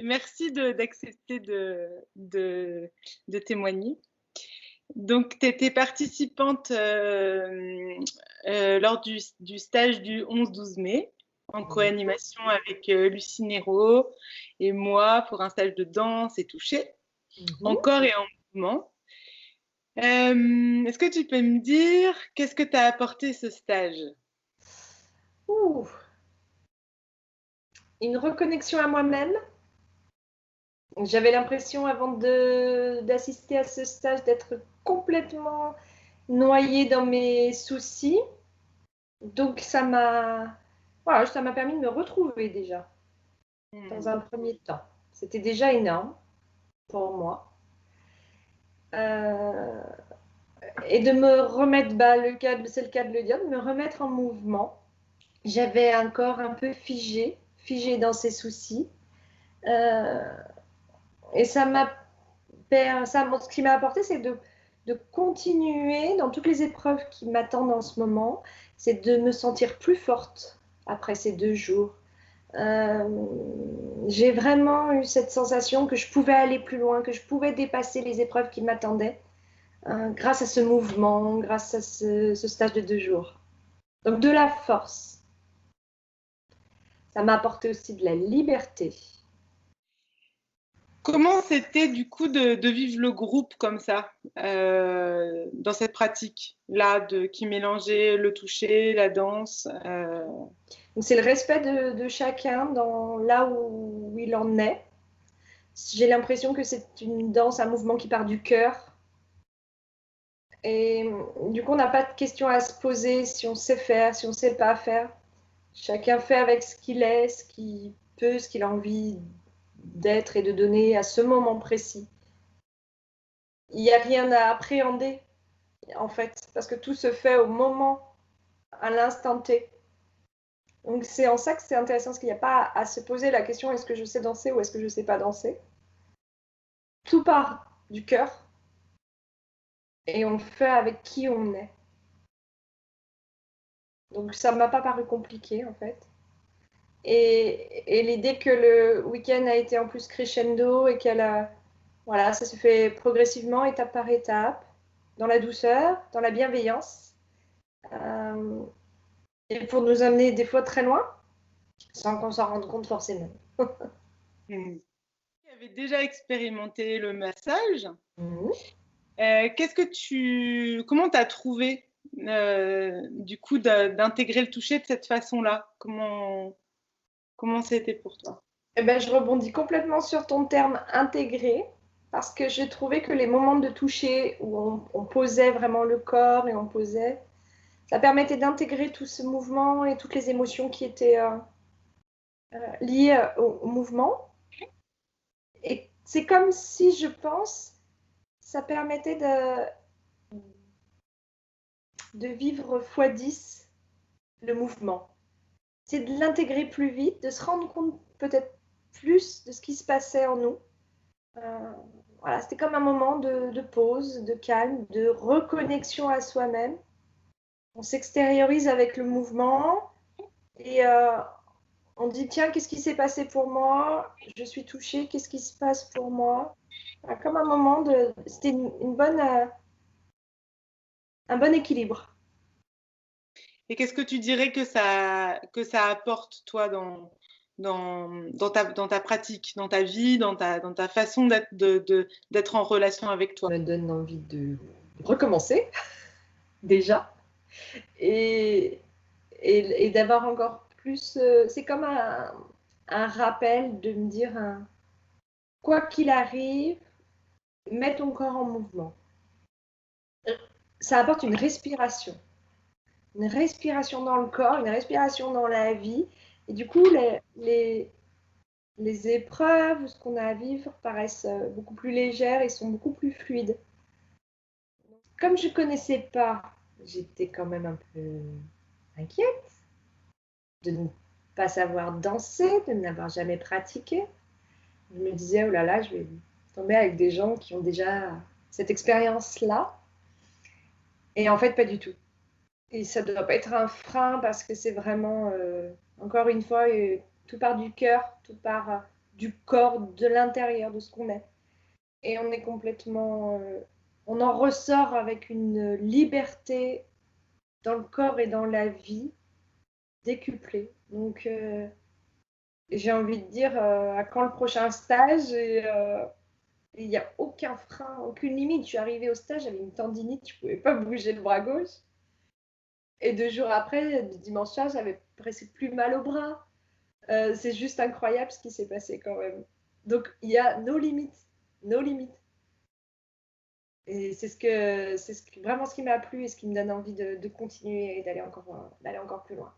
Merci d'accepter de témoigner. Donc, tu étais participante lors du stage du 11-12 mai, en Oui. co-animation avec Lucie Néraud et moi pour un stage de danse et toucher, en corps et en mouvement. Est-ce que tu peux me dire qu'est-ce que t'a apporté ce stage? Ouh, une reconnexion à moi-même. J'avais l'impression avant d'assister à ce stage d'être complètement noyée dans mes soucis. Donc voilà, ça m'a permis de me retrouver déjà dans un premier temps. C'était déjà énorme pour moi. Et de me remettre, c'est le cas de le dire, de me remettre en mouvement. J'avais un corps un peu figé dans ses soucis. Et ce qui m'a apporté, c'est de continuer dans toutes les épreuves qui m'attendent en ce moment, c'est de me sentir plus forte après ces 2 jours. J'ai vraiment eu cette sensation que je pouvais aller plus loin, que je pouvais dépasser les épreuves qui m'attendaient grâce à ce mouvement, grâce à ce stage de 2 jours. Donc de la force. Ça m'a apporté aussi de la liberté. Comment c'était du coup de vivre le groupe comme ça, dans cette pratique-là, qui mélangeait le toucher, la danse Donc c'est le respect de chacun dans là où il en est. J'ai l'impression que c'est une danse, un mouvement qui part du cœur. Et du coup, on n'a pas de question à se poser si on sait faire, si on ne sait pas faire. Chacun fait avec ce qu'il est, ce qu'il peut, ce qu'il a envie d'être et de donner à ce moment précis. Il n'y a rien à appréhender, en fait, parce que tout se fait au moment, à l'instant T. Donc c'est en ça que c'est intéressant, parce qu'il n'y a pas à se poser la question est-ce que je sais danser ou est-ce que je ne sais pas danser. Tout part du cœur et on fait avec qui on est. Donc ça ne m'a pas paru compliqué en fait. Et l'idée que le week-end a été en plus crescendo et voilà, ça se fait progressivement, étape par étape, dans la douceur, dans la bienveillance, et pour nous amener des fois très loin, sans qu'on s'en rende compte forcément. Tu avais déjà expérimenté le massage. Mmh. Comment tu as trouvé du coup d'intégrer le toucher de cette façon-là? Comment c'était pour toi? Eh ben, je rebondis complètement sur ton terme intégré, parce que j'ai trouvé que les moments de toucher où on posait vraiment le corps et on posait, ça permettait d'intégrer tout ce mouvement et toutes les émotions qui étaient liées au mouvement. Et c'est comme si, je pense, ça permettait de vivre x10 le mouvement. C'est de l'intégrer plus vite, de se rendre compte peut-être plus de ce qui se passait en nous. Voilà, c'était comme un moment de pause, de calme, de reconnexion à soi-même. On s'extériorise avec le mouvement et on dit tiens, qu'est-ce qui s'est passé pour moi? Je suis touchée, qu'est-ce qui se passe pour moi? Comme un moment c'était un bon équilibre. Et qu'est-ce que tu dirais que ça apporte, toi, dans ta pratique, dans ta vie, dans ta façon d'être en relation avec toi? Ça me donne envie de recommencer déjà et d'avoir encore plus. C'est comme un rappel de me dire quoi qu'il arrive, mets ton corps en mouvement. Ça apporte une respiration dans le corps, une respiration dans la vie. Et du coup, les épreuves, ce qu'on a à vivre paraissent beaucoup plus légères et sont beaucoup plus fluides. Comme je ne connaissais pas, j'étais quand même un peu inquiète de ne pas savoir danser, de n'avoir jamais pratiqué. Je me disais, oh là là, je vais tomber avec des gens qui ont déjà cette expérience-là. Et en fait, pas du tout. Et ça ne doit pas être un frein parce que c'est vraiment, encore une fois, tout part du cœur, tout part du corps, de l'intérieur, de ce qu'on est. Et on est complètement... on en ressort avec une liberté dans le corps et dans la vie décuplée. Donc, j'ai envie de dire, à quand le prochain stage? Et il n'y a aucun frein, aucune limite. Je suis arrivée au stage, j'avais une tendinite, je ne pouvais pas bouger le bras gauche. Et 2 jours après, le dimanche soir, j'avais presque plus mal au bras. C'est juste incroyable ce qui s'est passé quand même. Donc, il y a nos limites, nos limites. Et vraiment ce qui m'a plu et ce qui me donne envie de continuer et d'aller encore plus loin.